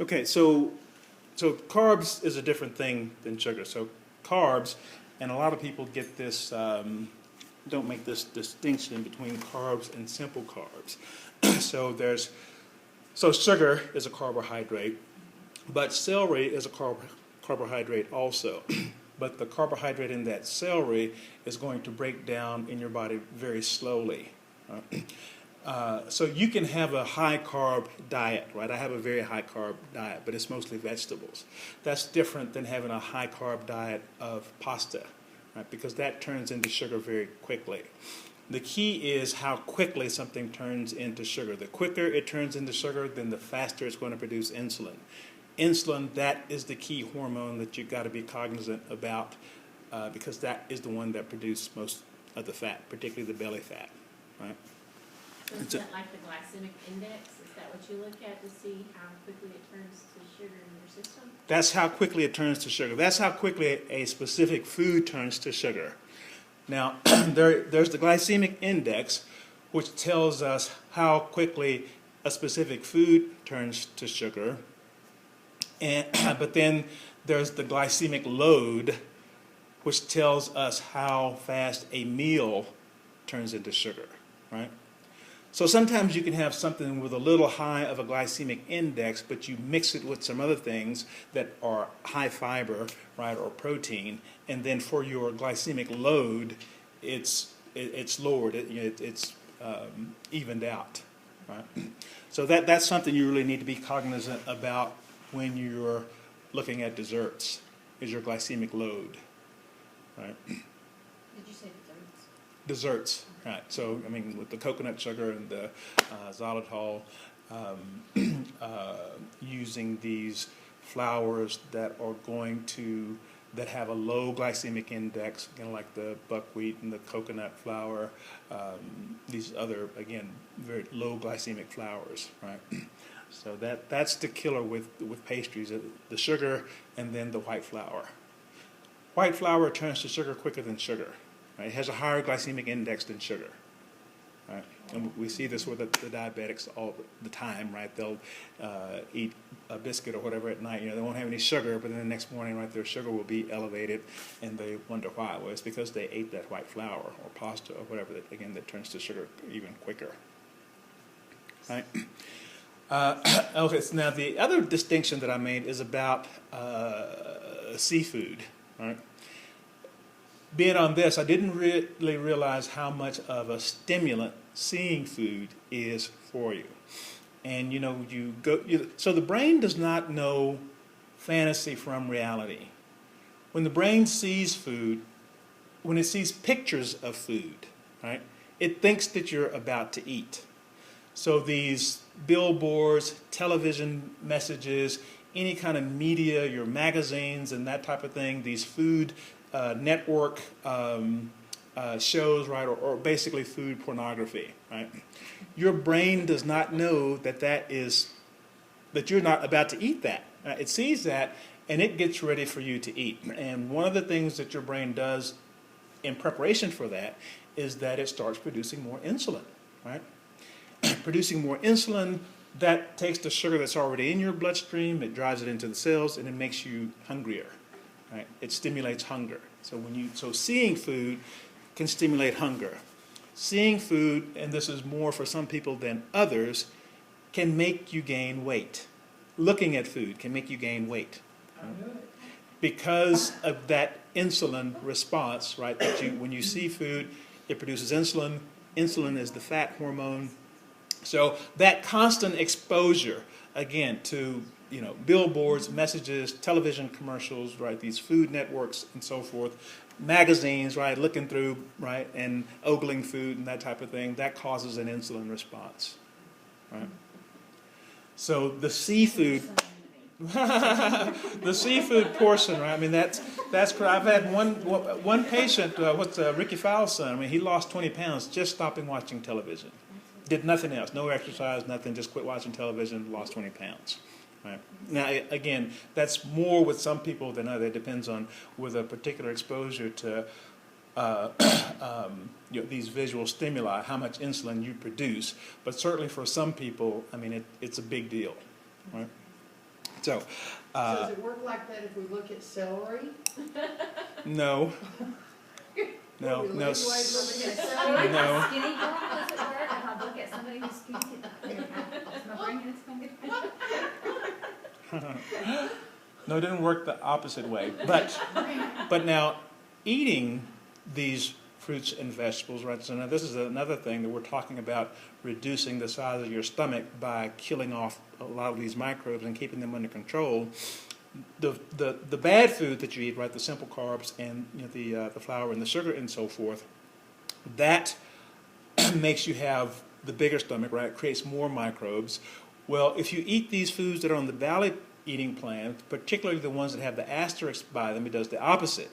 Okay, so carbs is a different thing than sugar. So carbs, and a lot of people get this, don't make this distinction between carbs and simple carbs. So sugar is a carbohydrate, but celery is a carbohydrate also. But the carbohydrate in that celery is going to break down in your body very slowly. So you can have a high carb diet, right? I have a very high carb diet, but it's mostly vegetables. That's different than having a high carb diet of pasta, right? Because that turns into sugar very quickly. The key is how quickly something turns into sugar. The quicker it turns into sugar, then the faster it's going to produce insulin. Insulin, that is the key hormone that you've got to be cognizant about because that is the one that produces most of the fat, particularly the belly fat, right? So is that like the glycemic index? Is that what you look at to see how quickly it turns to sugar in your system? That's how quickly it turns to sugar. That's how quickly a specific food turns to sugar. Now, there's the glycemic index, which tells us how quickly a specific food turns to sugar. But then there's the glycemic load, which tells us how fast a meal turns into sugar, right? So sometimes you can have something with a little high of a glycemic index, but you mix it with some other things that are high fiber, right, or protein, and then for your glycemic load, it's lowered, it's evened out, right? So that's something you really need to be cognizant about when you're looking at desserts, is your glycemic load, right? Did you say desserts? Desserts, right. So, I mean, with the coconut sugar and the xylitol, using these flours that have a low glycemic index, like the buckwheat and the coconut flour, these other, again, very low glycemic flours, right? So that's the killer with pastries, the sugar and then the white flour. White flour turns to sugar quicker than sugar. Right? It has a higher glycemic index than sugar. Right? And we see this with the diabetics all the time, right? They'll eat a biscuit or whatever at night. They won't have any sugar, but then the next morning, right, their sugar will be elevated, and they wonder why. Well, it's because they ate that white flour or pasta or whatever that turns to sugar even quicker. Right? Okay, so now the other distinction that I made is about seafood. Right? Being on this, I didn't really realize how much of a stimulant seeing food is for you. And so the brain does not know fantasy from reality. When the brain sees food, when it sees pictures of food, right, it thinks that you're about to eat. So these billboards, television messages, any kind of media, your magazines and that type of thing, these food network shows, right, or basically food pornography, right? Your brain does not know that you're not about to eat that. It sees that and it gets ready for you to eat. And one of the things that your brain does in preparation for that is that it starts producing more insulin, right? Producing more insulin, that takes the sugar that's already in your bloodstream, it drives it into the cells, and it makes you hungrier. Right? It stimulates hunger. So seeing food can stimulate hunger. Seeing food, and this is more for some people than others, can make you gain weight. Looking at food can make you gain weight. Right? Because of that insulin response, right? When you see food, it produces insulin. Insulin is the fat hormone. So that constant exposure, again, to billboards, messages, television commercials, right? These food networks and so forth, magazines, right? Looking through, right, and ogling food and that type of thing, that causes an insulin response, right? So the seafood, the seafood portion, right? I mean that's correct. I've had one patient, Ricky Fowler's son. I mean he lost 20 pounds just stopping watching television. Did nothing else, no exercise, nothing, just quit watching television, lost 20 pounds. Right. Now, again, that's more with some people than others. It depends on with a particular exposure to these visual stimuli, how much insulin you produce. But certainly for some people, I mean, it's a big deal. Right? So, So does it work like that if we look at celery? no. No, Will we no, lose weight s- looking at celery? no. Skinny girl, does it work? If I look at somebody who's skinny, is my brain expanded? No, it didn't work the opposite way. But now, eating these fruits and vegetables, right? So now this is another thing that we're talking about, reducing the size of your stomach by killing off a lot of these microbes and keeping them under control. The bad food that you eat, right? The simple carbs and the flour and the sugar and so forth, that makes you have the bigger stomach, right? It creates more microbes. Well, if you eat these foods that are on the valid eating plan, particularly the ones that have the asterisk by them, it does the opposite.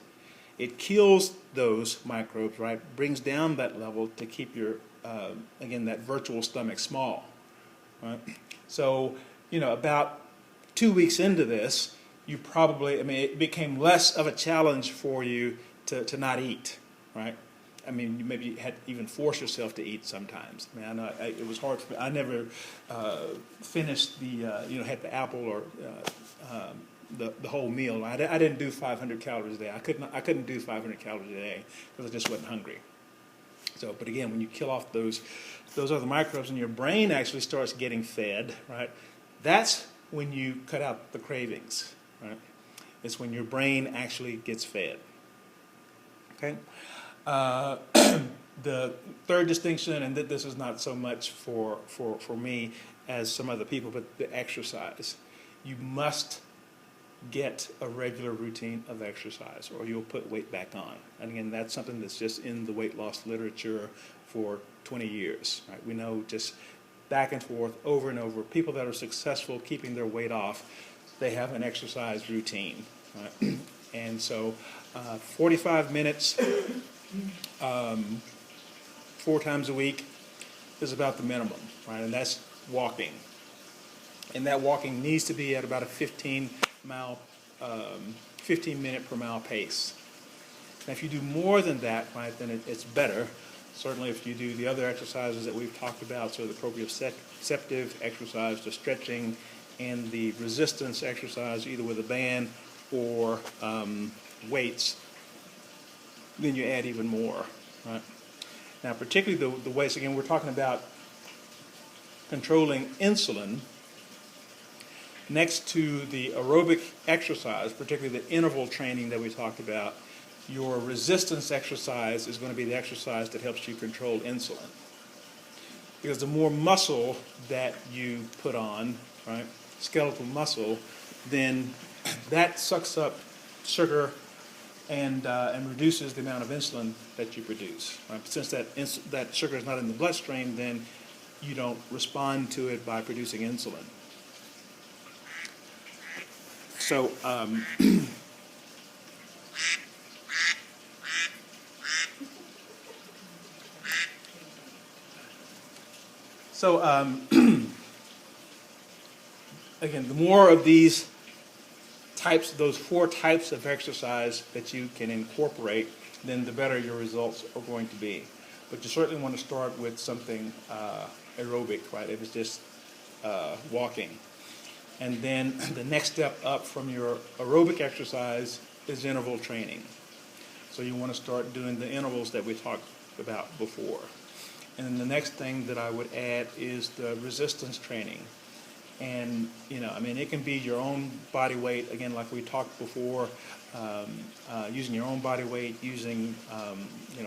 It kills those microbes, right? Brings down that level to keep your, again, that virtual stomach small, right? So, about 2 weeks into this, you probably, it became less of a challenge for you to not eat, right? You maybe had to even force yourself to eat sometimes. I know it was hard for me. I never finished had the apple or the whole meal. I didn't do 500 calories a day. I couldn't do 500 calories a day because I just wasn't hungry. So, but again, when you kill off those other microbes and your brain actually starts getting fed, right? That's when you cut out the cravings, right? It's when your brain actually gets fed. Okay. The third distinction, and this is not so much for me as some other people, but the exercise. You must get a regular routine of exercise or you'll put weight back on. And again, that's something that's just in the weight loss literature for 20 years. Right? We know just back and forth, over and over, people that are successful keeping their weight off, they have an exercise routine. Right? And so 45 minutes 4 times a week is about the minimum, right? And that's walking. And that walking needs to be at about a 15 minute per mile pace. Now, if you do more than that, right, then it's better. Certainly, if you do the other exercises that we've talked about, so the proprioceptive exercise, the stretching, and the resistance exercise, either with a band or weights, then you add even more, right? Now, particularly the weights, again, we're talking about controlling insulin. Next to the aerobic exercise, particularly the interval training that we talked about, your resistance exercise is going to be the exercise that helps you control insulin. Because the more muscle that you put on, right, skeletal muscle, then that sucks up sugar and reduces the amount of insulin that you produce. Right? Since that sugar is not in the bloodstream, then you don't respond to it by producing insulin. So, again, the more of these those 4 types of exercise that you can incorporate, then the better your results are going to be. But you certainly want to start with something aerobic, right? If it's just walking. And then the next step up from your aerobic exercise is interval training. So you want to start doing the intervals that we talked about before. And then the next thing that I would add is the resistance training. And, it can be your own body weight, again, like we talked before, using your own body weight, using,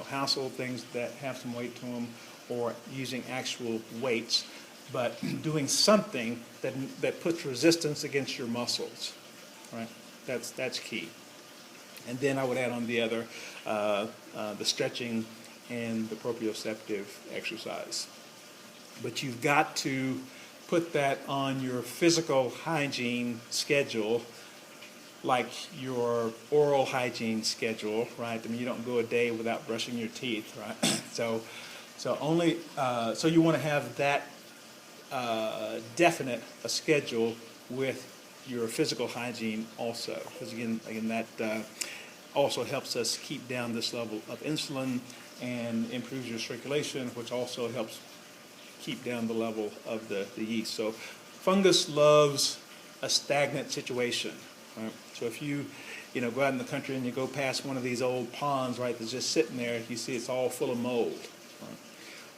household things that have some weight to them, or using actual weights, but doing something that puts resistance against your muscles, right? That's key. And then I would add on the other, the stretching and the proprioceptive exercise. But you've got to put that on your physical hygiene schedule, like your oral hygiene schedule, right? You don't go a day without brushing your teeth, right? So you want to have that definite a schedule with your physical hygiene also, because again that also helps us keep down this level of insulin and improves your circulation, which also helps keep down the level of the yeast. So fungus loves a stagnant situation. Right? So if you go out in the country and you go past one of these old ponds, right, that's just sitting there, you see it's all full of mold. Right?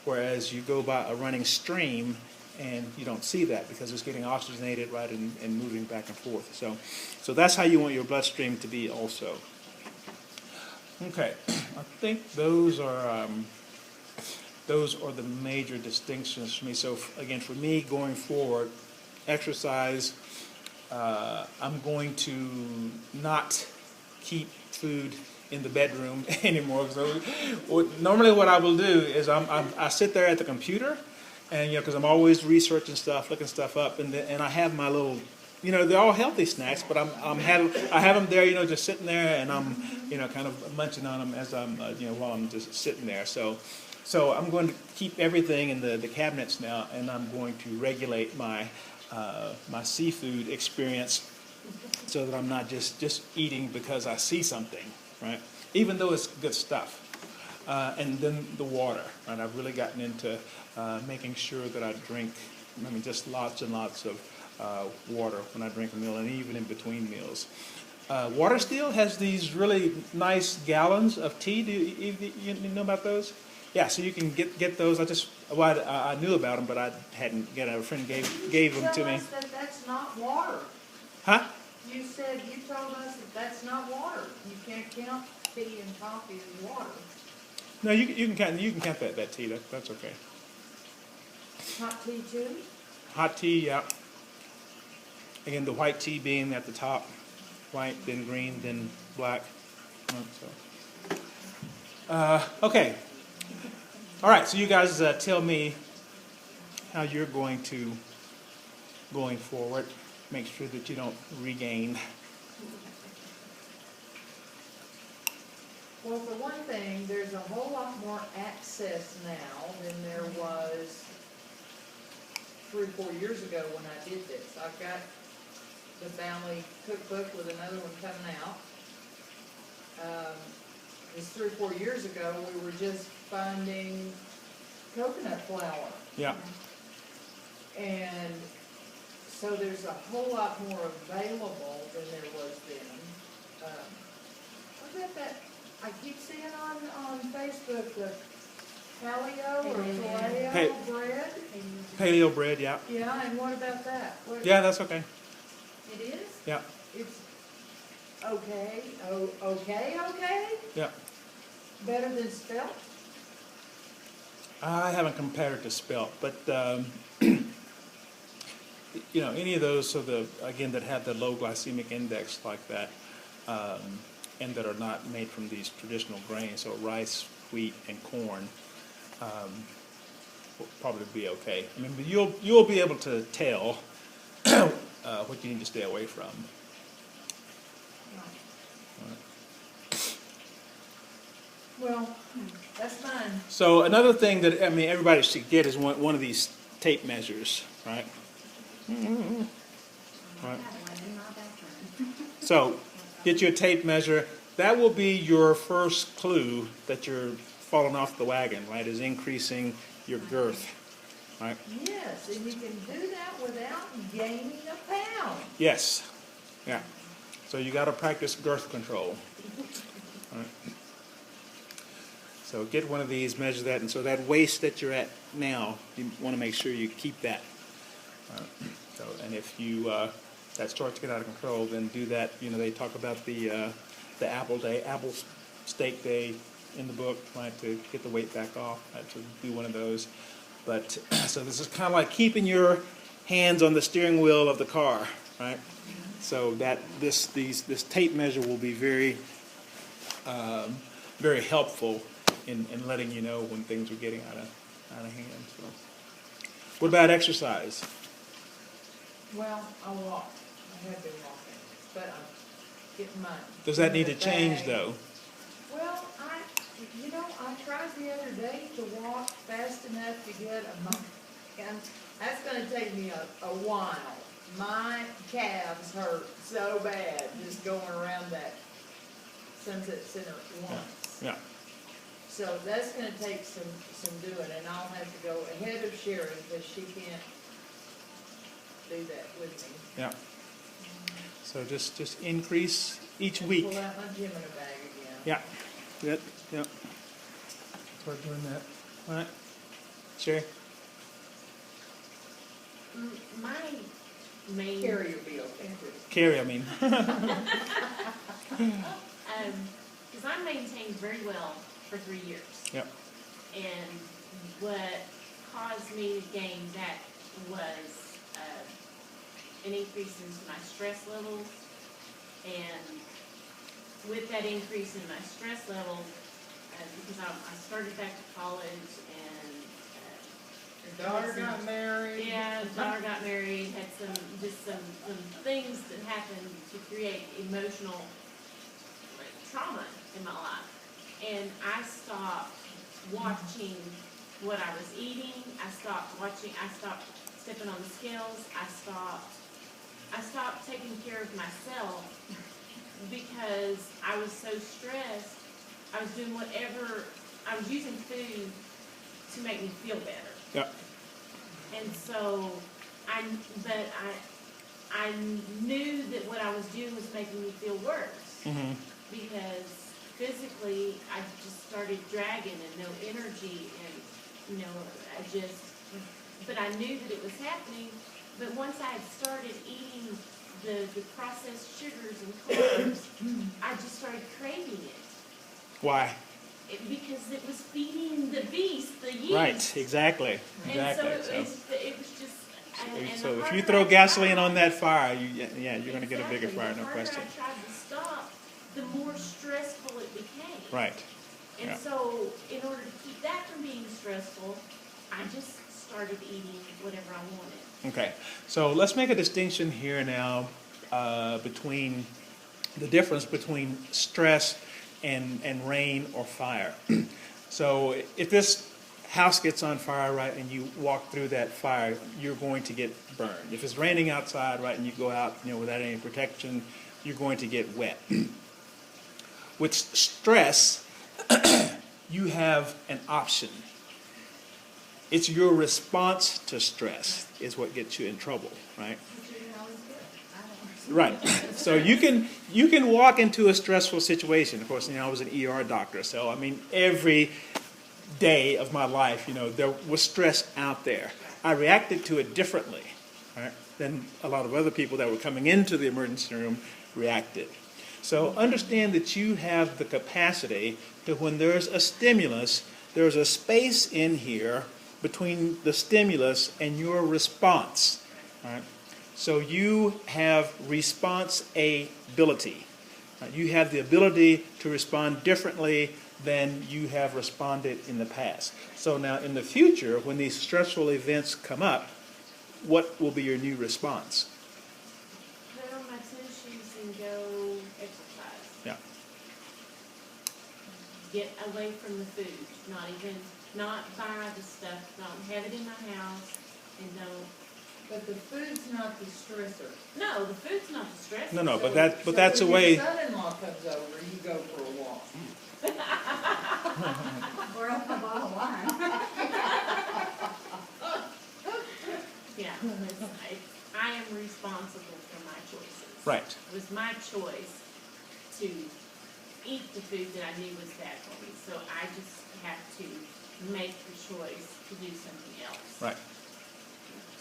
Whereas you go by a running stream and you don't see that because it's getting oxygenated, right, and moving back and forth. So that's how you want your bloodstream to be also. Okay, I think those are the major distinctions for me. So again, for me going forward, exercise, I'm going to not keep food in the bedroom anymore. So normally what I will do is I sit there at the computer, and because I'm always researching stuff, looking stuff up, and I have my little, they're all healthy snacks, but I have them there, just sitting there, and I'm kind of munching on them as I'm while I'm just sitting there. So I'm going to keep everything in the cabinets now, and I'm going to regulate my seafood experience so that I'm not just eating because I see something, right? Even though it's good stuff. And then the water, right? I've really gotten into making sure that I drink, just lots and lots of water when I drink a meal, and even in between meals. Water Steel has these really nice gallons of tea. Do you know about those? Yeah, so you can get those. I knew about them, but I hadn't. A friend gave them to me. You told us that that's not water. Huh? You told us that that's not water. You can't count tea and coffee as water. No, you can count that tea. That's okay. Hot tea too? Hot tea, yeah. Again, the white tea being at the top, white, then green, then black. Okay. All right. So you guys tell me how you're going forward. Make sure that you don't regain. Well, for one thing, there's a whole lot more access now than there was 3 or 4 years ago when I did this. I've got the family cookbook with another one coming out. This 3 or 4 years ago, we were just finding coconut flour. Yeah. And so there's a whole lot more available than there was then. What about that? I keep seeing on Facebook the paleo or paleo bread. Paleo bread, yeah. Yeah, and what about that? Yeah, that's okay. It is? Yeah. It's okay. Okay? Yeah. Better than spelt? I haven't compared it to spelt, but any of those that have the low glycemic index like that, and that are not made from these traditional grains, so rice, wheat, and corn, will probably be okay. But you'll be able to tell what you need to stay away from. Well, that's fine. So another thing that everybody should get is one of these tape measures, right? Right. So get your tape measure. That will be your first clue that you're falling off the wagon, right? Is increasing your girth, right? Yes, and you can do that without gaining a pound. Yes. Yeah. So you got to practice girth control. All right. So get one of these, measure that, and so that waist that you're at now, you want to make sure you keep that. And if you that starts to get out of control, then do that. They talk about the apple steak day in the book, right, to get the weight back off. To do one of those. But so this is kind of like keeping your hands on the steering wheel of the car, right? So that this tape measure will be very very helpful in letting you know when things are getting out of hand. So, what about exercise? Well, I walk. I have been walking, but I'm getting mine. Does that need to change though? Well, I tried the other day to walk fast enough to get a month, and that's going to take me a while. My calves hurt so bad just going around that Sunset Center once. Yeah. So that's going to take some doing, and I'll have to go ahead of Sherry because she can't do that with me. Yeah. So just increase each week. Pull out my gym in a bag again. Yeah, good, yeah. Start doing that. All right, Sherry? My main, Carrie will be okay too. Carrie, I mean. because I maintained very well for 3 years. Yep. And what caused me to gain that was an increase in my stress levels. And with that increase in my stress levels, because I started back to college and Your daughter got married. yeah, daughter got married, had some things that happened to create emotional trauma in my life. And I stopped watching what I was eating. I stopped stepping on the scales. I stopped taking care of myself because I was so stressed. I was doing I was using food to make me feel better. Yep. And so I knew that what I was doing was making me feel worse. Mm-hmm. Because physically I just started dragging and no energy and, but I knew that it was happening. But once I had started eating the processed sugars and carbs, I just started craving it. Why? Because it was feeding the beast, the yeast. Right, exactly. And so Exactly. it was just. And So the if you harder throw I gasoline tried- on that fire, you're going to get a bigger Exactly. fire, no question. The harder I tried to stop, the more stressful it became. Right. And Yeah. so, in order to keep that from being stressful, I just started eating whatever I wanted. Okay. So let's make a distinction here now between the difference between stress and rain or fire. So if this house gets on fire, right, and you walk through that fire, you're going to get burned. If it's raining outside, right, and you go out, without any protection, you're going to get wet. With stress, you have an option. It's your response to stress is what gets you in trouble, right? But you can always do it. I don't. Right. So you can walk into a stressful situation. Of course, I was an ER doctor, so I mean every day of my life, there was stress out there. I reacted to it differently, right, than a lot of other people that were coming into the emergency room reacted. So understand that you have the capacity to, when there's a stimulus, there's a space in here between the stimulus and your response. Right? So you have response ability. Right? You have the ability to respond differently than you have responded in the past. So now in the future, when these stressful events come up, what will be your new response? Put on my tennis shoes and go exercise. Yeah. Get away from the food. Not buy the stuff. Don't have it in my house, and don't. But the food's not the stressor. No, the food's not the stress. No, So- but that's a so way. when your son-in-law comes over, you go for a walk. Or up a bottle of wine. Yeah, I am responsible for my choices. Right. It was my choice to eat the food that I knew was bad for me, so I just have to make the choice to do something else. Right.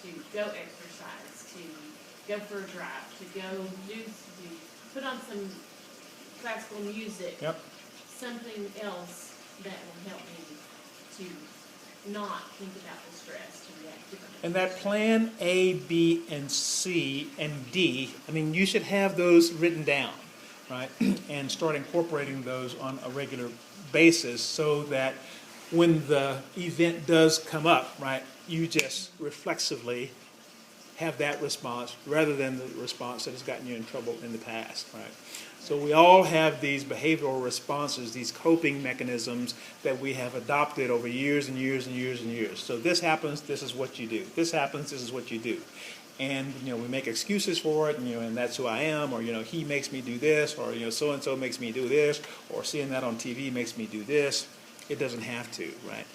To go exercise, to go for a drive, to put on some classical music. Yep. Something else that will help me to not think about the stress and react differently. And that plan A, B, and C, and D, I mean, you should have those written down, right? And start incorporating those on a regular basis so that when the event does come up, right, you just reflexively have that response rather than the response that has gotten you in trouble in the past, right? So we all have these behavioral responses, these coping mechanisms that we have adopted over years and years and years and years. So this happens, this is what you do. This happens, this is what you do. And, we make excuses for it, and that's who I am, or, he makes me do this, or, so-and-so makes me do this, or seeing that on TV makes me do this. It doesn't have to, right?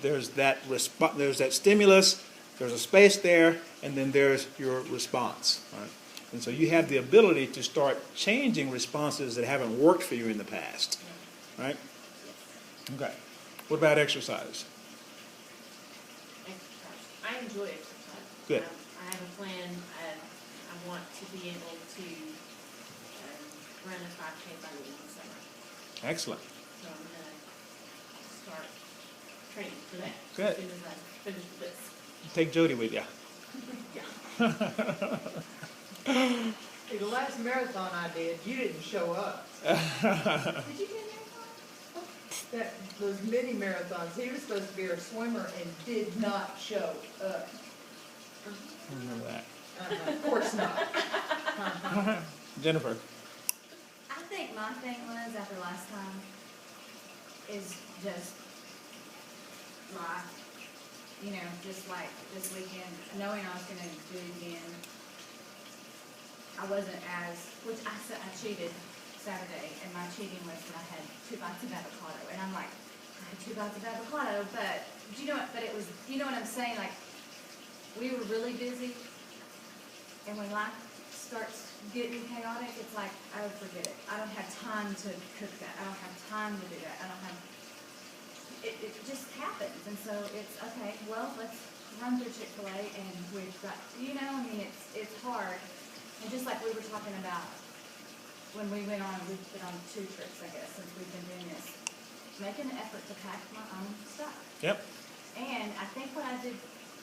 There's that there's that stimulus, there's a space there, and then there's your response, right? And so you have the ability to start changing responses that haven't worked for you in the past, right? Okay. What about exercise? Exercise. I enjoy exercise. Good. I have a plan. I want to be able to run a 5K by the end of the summer. Excellent. So I'm gonna start training for that. Good. As soon as I finish this. Take Jody with you. See, the last marathon I did, you didn't show up. Did you do that? Those mini marathons, he was supposed to be our swimmer and did not show up. Remember that. Of course not. Jennifer. I think my thing was, after last time, is just life. You know, just like this weekend, knowing I was gonna do it again. I wasn't which I cheated Saturday, and my cheating was that I had 2 bites of avocado, and I'm like, I had 2 bites of avocado, but you know what? But it was, you know what I'm saying? Like, we were really busy, and when life starts getting chaotic, it's like, oh, forget it. I don't have time to cook that. I don't have time to do that. I don't have. It just happens, and so it's okay. Well, let's run through Chick-fil-A, and we've got, you know, I mean, it's hard, and just like we were talking about when we've been on 2 trips, I guess, since we've been doing this, making an effort to pack my own stuff. Yep. And I think what I did,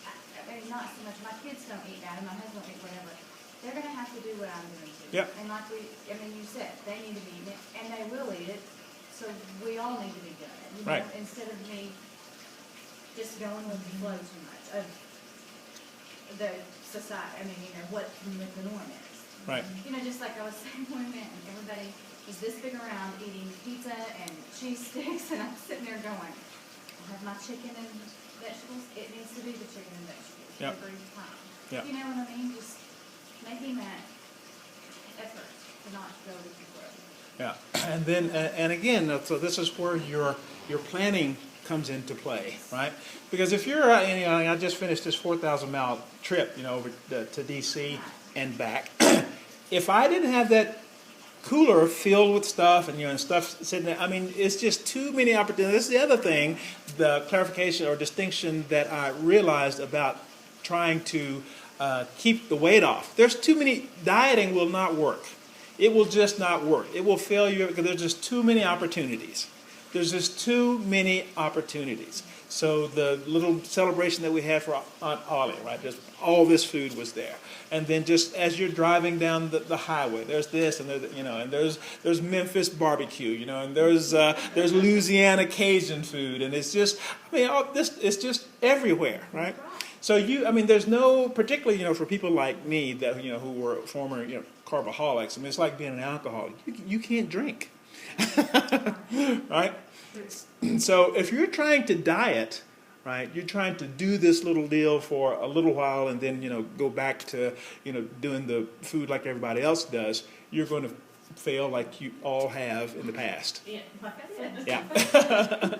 I mean, not so much, my kids don't eat that, and my husband don't eat whatever. They're gonna have to do what I'm doing too. Yep. And like you said, they need to be eating it, and they will eat it, so we all need to be doing it. You know, Right. instead of me just going with the flow too much of the society, I mean, you know, what the norm is. Right. You know, just like I was saying when we went, and everybody was this big around eating pizza and cheese sticks, and I'm sitting there going, I have my chicken and vegetables, it needs to be the chicken and vegetables Yep. every time. Yep. You know what I mean? Just making that effort to not go with the flow. Yeah, and then and again, so this is where your planning comes into play, right? Because if you're, you know, I just finished this 4,000-mile trip, you know, over to DC and back. If I didn't have that cooler filled with stuff and, you know, and stuff sitting there, I mean, it's just too many opportunities. This is the other thing, the clarification or distinction that I realized about trying to keep the weight off. There's too many. Dieting will not work. It will just not work. It will fail you because there's just too many opportunities. There's just too many opportunities. So the little celebration that we had for Aunt Ollie, right? Just all this food was there. And then just as you're driving down the highway, there's this and there's, you know, and there's Memphis barbecue, you know, and there's Louisiana Cajun food, and it's just, I mean, all this, it's just everywhere, right? So I mean, there's no, particularly, you know, for people like me that, you know, who were former, you know, carboholics. I mean, it's like being an alcoholic. You can't drink, right? So if you're trying to diet, right, you're trying to do this little deal for a little while and then, you know, go back to, you know, doing the food like everybody else does, you're going to fail like you all have in the past. Yeah, like I said. Yeah.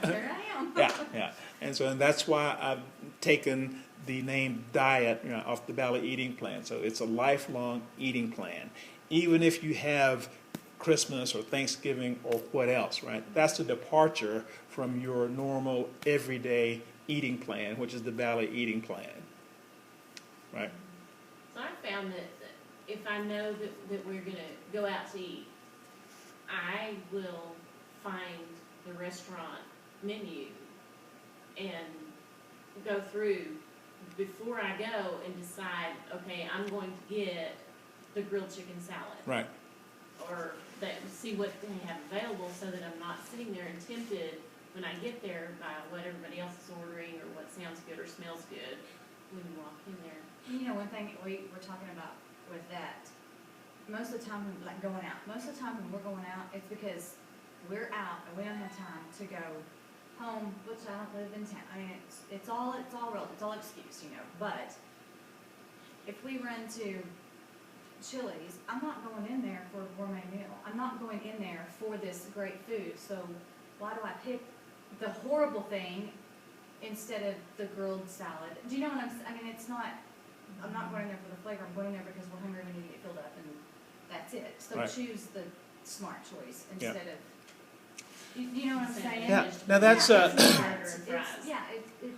There I am. Yeah. And so that's why I've taken the name diet, you know, off the Valley Eating Plan. So it's a lifelong eating plan. Even if you have Christmas or Thanksgiving or what else, right? That's a departure from your normal everyday eating plan, which is the Valley Eating Plan, right? So I found that if I know that we're going to go out to eat, I will find the restaurant menu and go through before I go and decide, okay, I'm going to get the grilled chicken salad. Right. Or see what they have available so that I'm not sitting there and tempted when I get there by what everybody else is ordering or what sounds good or smells good when you walk in there. You know, one thing we were talking about with that, most of the time, like going out, most of the time when we're going out, it's because we're out and we don't have time to go home, which I don't live in town. I mean, it's all relative, it's all excuse, you know. But if we run to Chili's, I'm not going in there for a gourmet meal. I'm not going in there for this great food. So why do I pick the horrible thing instead of the grilled salad? Do you know what I mean, it's not, I'm not going there for the flavor, I'm going there because we're hungry, we need to get filled up, and that's it. So Right. choose the smart choice Yeah. instead of, you know what I'm saying? Yeah. Now that's Yeah, a it,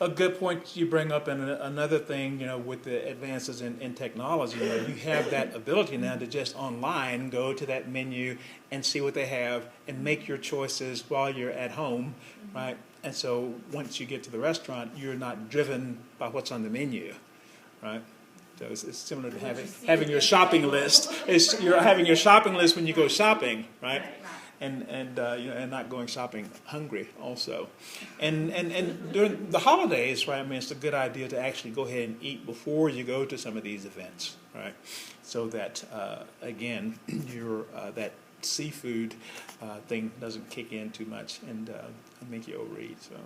a good point you bring up, and another thing, with the advances in technology, you have that ability now to just online go to that menu and see what they have and make your choices while you're at home, right? And so once you get to the restaurant, you're not driven by what's on the menu, right? So it's similar to having your shopping list. You're having your shopping list when you go shopping, right? And not going shopping hungry also, and during the holidays, right? I mean, it's a good idea to actually go ahead and eat before you go to some of these events, right? So that again, your that seafood thing doesn't kick in too much and make you overeat. So.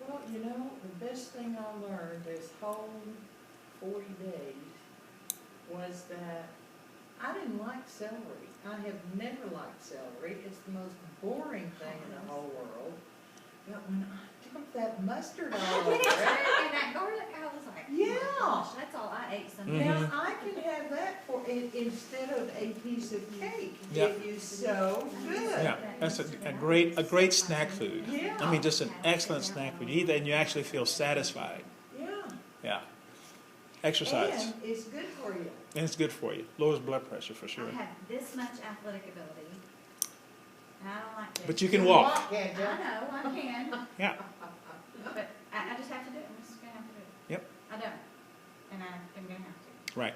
Well, the best thing I learned this whole 40 days was that I didn't like celery. I have never liked celery. It's the most boring thing in the whole world. But when I dumped that mustard all I over get it too, it, and that garlic, I was like, oh Yeah. my gosh, that's all I ate Sunday. now I can have that for instead of a piece of cake. Yeah. It is so good. Yeah, that's a great snack food. Yeah. I mean, just an excellent snack food. You eat that and you actually feel satisfied. Yeah. Yeah. Exercise. And it's good for you. And it's good for you. Lowers blood pressure for sure. I have this much athletic ability, and I don't like this. But you can walk. Can't I you? know, I can, Yeah. but I just have to do it, I'm just gonna have to do it. Yep. I don't, and I am gonna have to, Right.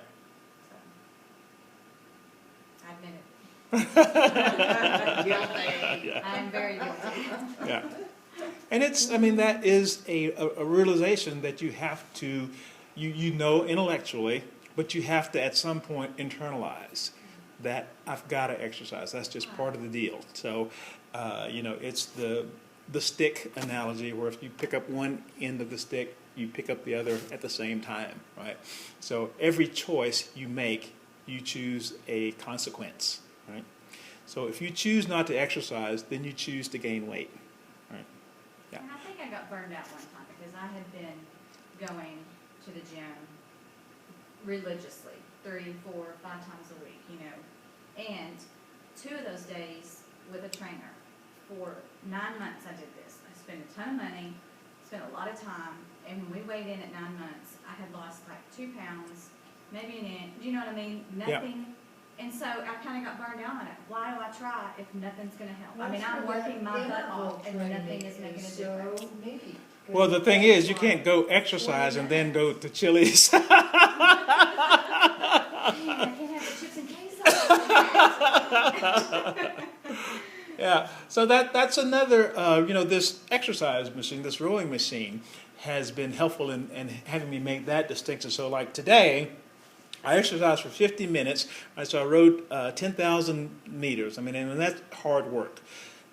so. I admit it. Guilty. I'm very guilty. Yeah. And that is a realization that you have to, you know intellectually, but you have to at some point internalize that I've got to exercise. That's just part of the deal. So, it's the stick analogy where if you pick up one end of the stick, you pick up the other at the same time, right? So every choice you make, you choose a consequence, right? So if you choose not to exercise, then you choose to gain weight, right? Yeah. And I think I got burned out one time because I had been going to the gym religiously, 3, 4, 5 times a week, and 2 of those days with a trainer. For 9 months I did this. I spent a ton of money, spent a lot of time, and when we weighed in at 9 months, I had lost like 2 pounds, maybe an inch, do you know what I mean? Nothing. And so I kind of got burned out on it. Why do I try if nothing's going to help? I mean, I'm working my butt off and nothing is making a difference. So neat. Well, the thing is, you can't go exercise and then go to Chili's. Man, I can't have the chips and queso. Yeah, so that's another, this exercise machine, this rowing machine, has been helpful in having me make that distinction. So like today, I exercised for 50 minutes, right, so I rowed 10,000 meters. I mean, and that's hard work.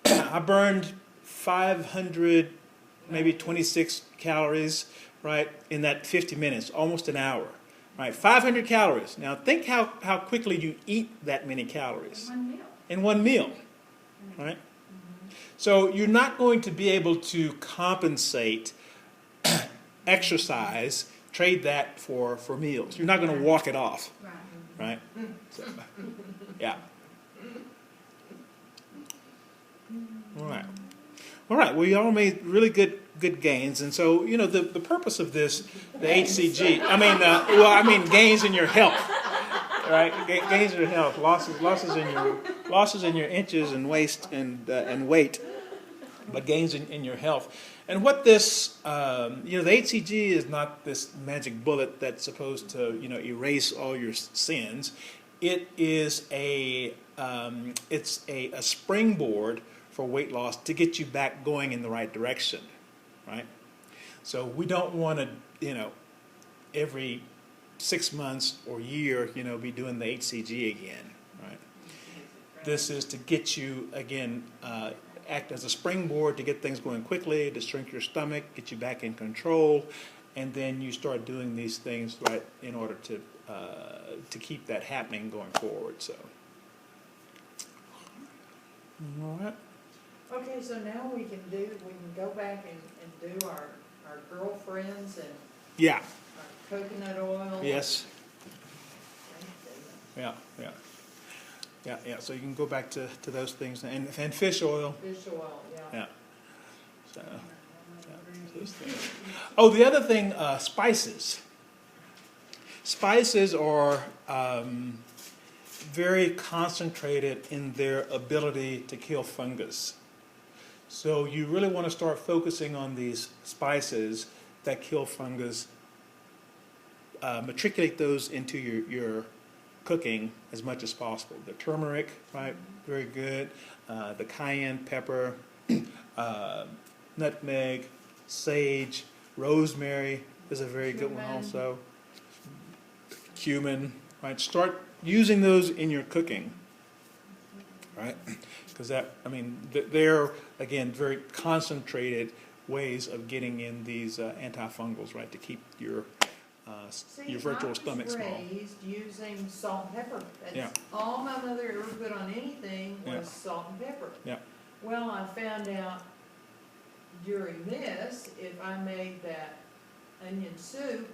I burned 500, maybe 26 calories, right, in that 50 minutes, almost an hour. Right, 500 calories. Now think how quickly you eat that many calories. One meal. In one meal. Right? So you're not going to be able to compensate exercise, trade that for meals. You're not going to walk it off. Right. Right? So, yeah. All right. Well, you all made really good gains, and so the purpose of this, the HCG. I mean gains in your health. Right, gains in your health, losses in your inches and waist and weight, but gains in your health. And what this, the HCG is not this magic bullet that's supposed to erase all your sins. It is a springboard for weight loss to get you back going in the right direction, right? So we don't want to every 6 months or year, be doing the HCG again, right? This is to get you, again, act as a springboard to get things going quickly, to shrink your stomach, get you back in control, and then you start doing these things, right, in order to keep that happening going forward, so. All right. Okay, so now we can go back and do our girlfriends and Yeah. coconut oil. Yes. Yeah. So you can go back to those things and fish oil. Fish oil, yeah. Yeah. So, those things. Oh, the other thing, spices. Spices are very concentrated in their ability to kill fungus. So you really want to start focusing on these spices that kill fungus. Matriculate those into your cooking as much as possible. The turmeric, right, very good. The cayenne pepper, nutmeg, sage, rosemary is a very good one also. Cumin, right? Start using those in your cooking, right? Because they're again very concentrated ways of getting in these antifungals, right? To keep your virtual stomach small. I was raised using salt and pepper. That's Yeah. all my mother ever put on anything was Yeah. salt and pepper. Yeah. Well, I found out during this, if I made that onion soup,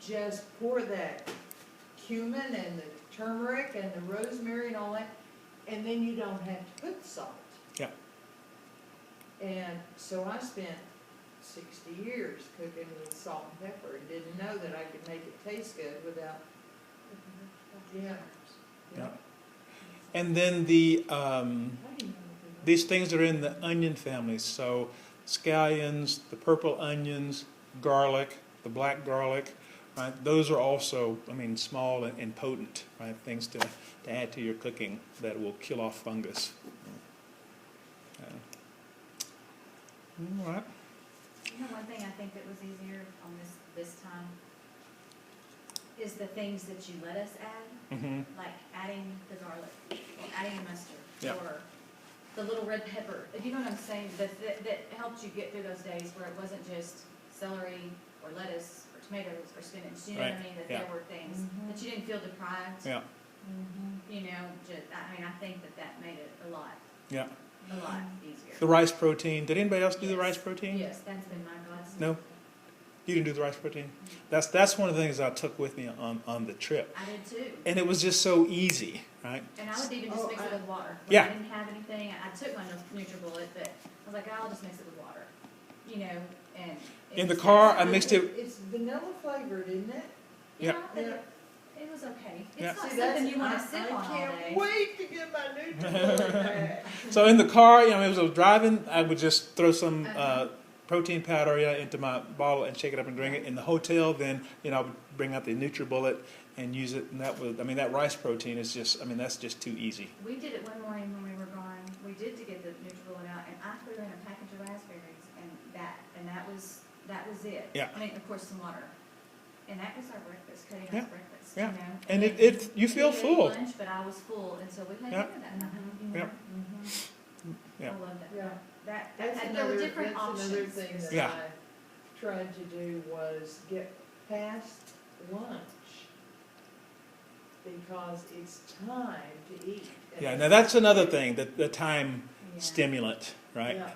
just pour that cumin and the turmeric and the rosemary and all that, and then you don't have to put salt. Yeah. And so I spent 60 years cooking with salt and pepper and didn't know that I could make it taste good without, yeah. Yeah. And then the How do you know what these things are in the onion family. So scallions, the purple onions, garlic, the black garlic, right? Those are also, small and potent, right? Things to add to your cooking that will kill off fungus. All right. You know, one thing I think that was easier on this time is the things that you let us add, Mm-hmm. like adding the garlic, or adding the mustard, Yeah. or the little red pepper. You know what I'm saying? That helped you get through those days where it wasn't just celery or lettuce or tomatoes or spinach. You know what I Right. mean? That Yeah. there were things Mhm. that you didn't feel deprived. Yeah. You know, I think that made it a lot easier. The rice protein. Did anybody else do the Yes. rice protein? Yes, that's been my godsend. No? You didn't do the rice protein? That's one of the things I took with me on the trip. I did too. And it was just so easy, right? And I would even just mix it with water. When Yeah. I didn't have anything, I took my NutriBullet, but I was like, I'll just mix it with water. You know, and. it In the was- car, I mixed it. It's vanilla flavored, isn't it? Yeah, Yeah. I think it was okay. It's Yeah. not See, something that's- you want to sip on all I day. can't wait to get my NutriBullet back. So in the car, as I was driving, I would just throw some Uh-huh. protein powder into my bottle and shake it up and drink it. In the hotel, then I would bring out the NutriBullet and use it. And that was, that rice protein is just, that's just too easy. We did it one morning when we were gone. We did to get the NutriBullet out, and I threw in a package of raspberries, and that was it. Yeah. Of course, some water. And that was our breakfast, cutting Yeah. our breakfast, Yeah. you know. And then you we feel ate full. lunch, but I was full until we had Yeah. dinner that night, you know. Yeah. Mhm. Yeah. I love that. Yeah. That's there were different options. Another thing that Yeah. I tried to do was get past lunch because it's time to eat. And Yeah, it's- now that's another thing, the time Yeah. stimulant, right? Yeah,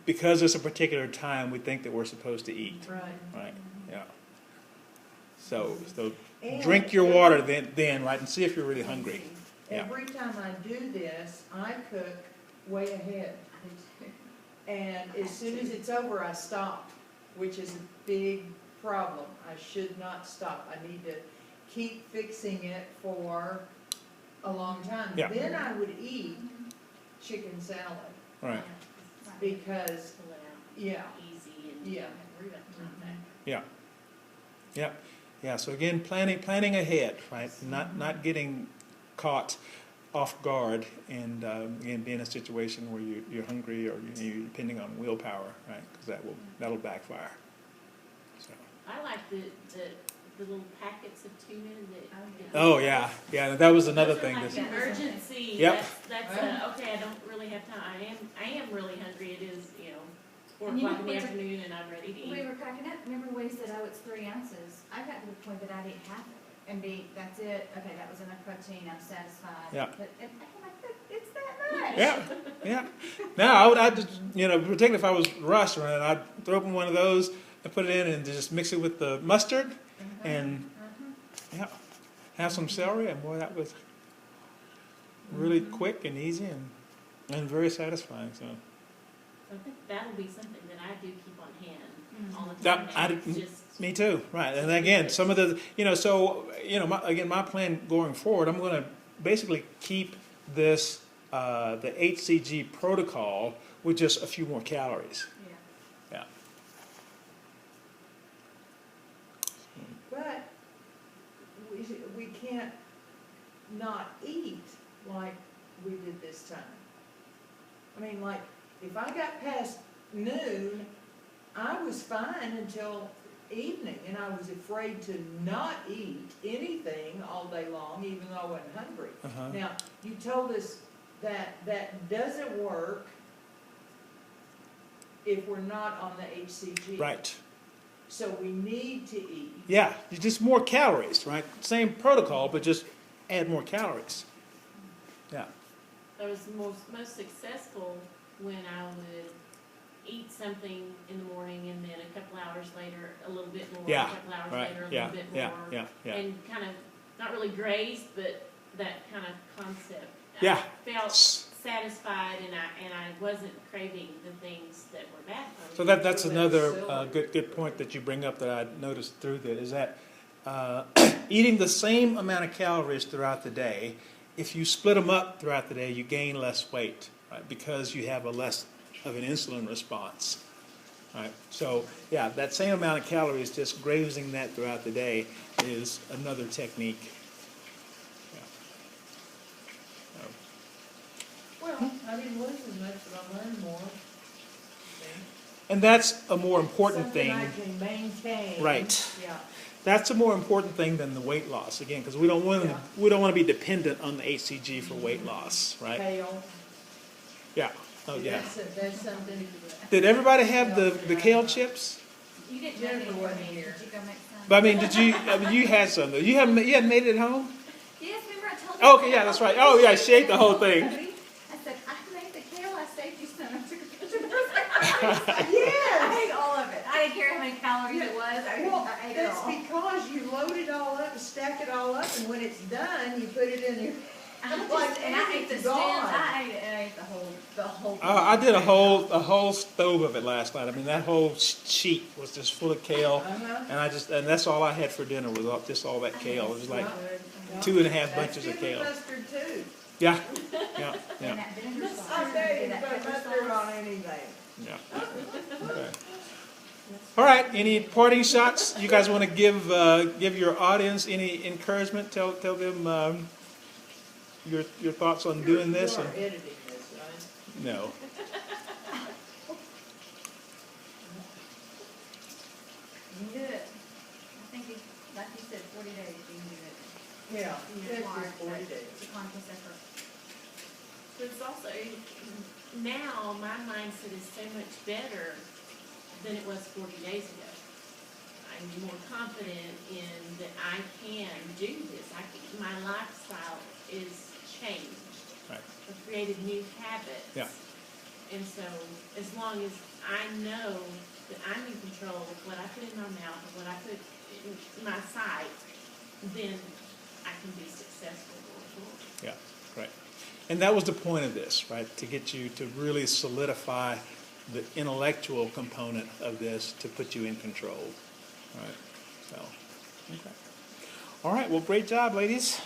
Because it's a particular time, we think that we're supposed to eat, right. right? Yeah. So And drink your water then, right, and see if you're really hungry. Yeah. Every time I do this, I cook way ahead. I do too. And as soon as it's over, I stop, which is a big problem. I should not stop. I need to keep fixing it for a long time. Yeah. Then I would eat chicken salad Right. because, Pull it out yeah, easy and Yeah. have root contact. Yeah, so again, planning ahead, right? Not getting caught off guard and again, being in a situation where you're hungry or you're depending on willpower, right? Because that'll backfire. So. I like the little packets of tuna that. Oh yeah, that was another thing. Those are like That's, emergency. Yep. That's okay. I don't really have time. I am really hungry. It is 4 And you o'clock in know, the we were- afternoon, and I'm ready to We eat. were cracking up. Remember when we said, oh, it's 3 ounces? I got to the point that I'd eat half of it and that's it. Okay, that was enough protein. I'm satisfied. Yeah. But I'm like, it's that much. yeah. Now I would just particularly if I was rushed, right, I'd throw open one of those, and put it in and just mix it with the mustard and yeah, have some celery, and boy, that was really quick and easy and very satisfying. So I think that'll be something that I do keep on hand all the that time. Now. It's just me too, right? And again, some of the my plan going forward, I'm going to basically keep this the HCG protocol with just a few more calories. Yeah. But we can't not eat like we did this time. I mean, like, if I got past noon, I was fine until evening, and I was afraid to not eat anything all day long, even though I wasn't hungry. Now, you told us that that doesn't work if we're not on the HCG. Right. So we need to eat. Yeah, just more calories, right? Same protocol, but just add more calories. Yeah. I was most successful when I would eat something in the morning and then a couple hours later a little bit more, Yeah, a couple hours right. later a Yeah, little bit yeah, more, yeah. and kind of not really grazed, but that kind of concept. Yeah. I felt satisfied, and I wasn't craving the things that were bad for me. So that's another good point that you bring up that I noticed through that is that eating the same amount of calories throughout the day, if you split them up throughout the day, you gain less weight, right? Because you have a less of an insulin response, right? So yeah, that same amount of calories, just grazing that throughout the day is another technique. Well, I didn't lose as much, but I learned more. And that's a more important Something thing. I can maintain. Right. Yeah. That's a more important thing than the weight loss, again, because we don't want to be dependent on the HCG for weight loss, right? Kale. Yeah. Oh yeah. That's something. Did everybody have the kale chips? You didn't Jennifer make any for wasn't me. here. Did you go make some? But I mean, did you? I mean, you had some though. You hadn't made it at home? Yes, remember I told you. Okay, yeah, that's right. Oh yeah, she ate the whole thing. I said, I made the kale, I saved you some. I took a picture. I Yes. ate all of it. I didn't care how many calories it was. Well, I ate it that's all. because you load it all up and stack it all up, and when it's done, you put it in your. And I ate the stems. I ate the whole. I did a whole stove of it last night. I mean, that whole sheet was just full of kale, and that's all I had for dinner was just all that kale. It was like 2.5 bunches of kale. Mustard too. Yeah. And that vinegar sauce. I tell you, Did you that put pepper mustard sauce. on anything. Yeah. Okay. All right. Any parting shots? You guys want to give your audience any encouragement? Tell them your thoughts on doing this. You are editing this, right? No. You can do it. I think it, like you said, 40 days you can do it. Yeah, It's it's hard, just 40 but days. it's a conscious effort. But it's also, now my mindset is so much better than it was 40 days ago. I'm more confident in that I can do this. My lifestyle is changed. Right. I've created new habits. Yeah. And so as long as I know that I'm in control of what I put in my mouth and what I put in my sight, then I can be successful going forward. Yeah. Right. And that was the point of this, right? To get you to really solidify the intellectual component of this to put you in control. Right. So, okay. All right. Well, great job, ladies.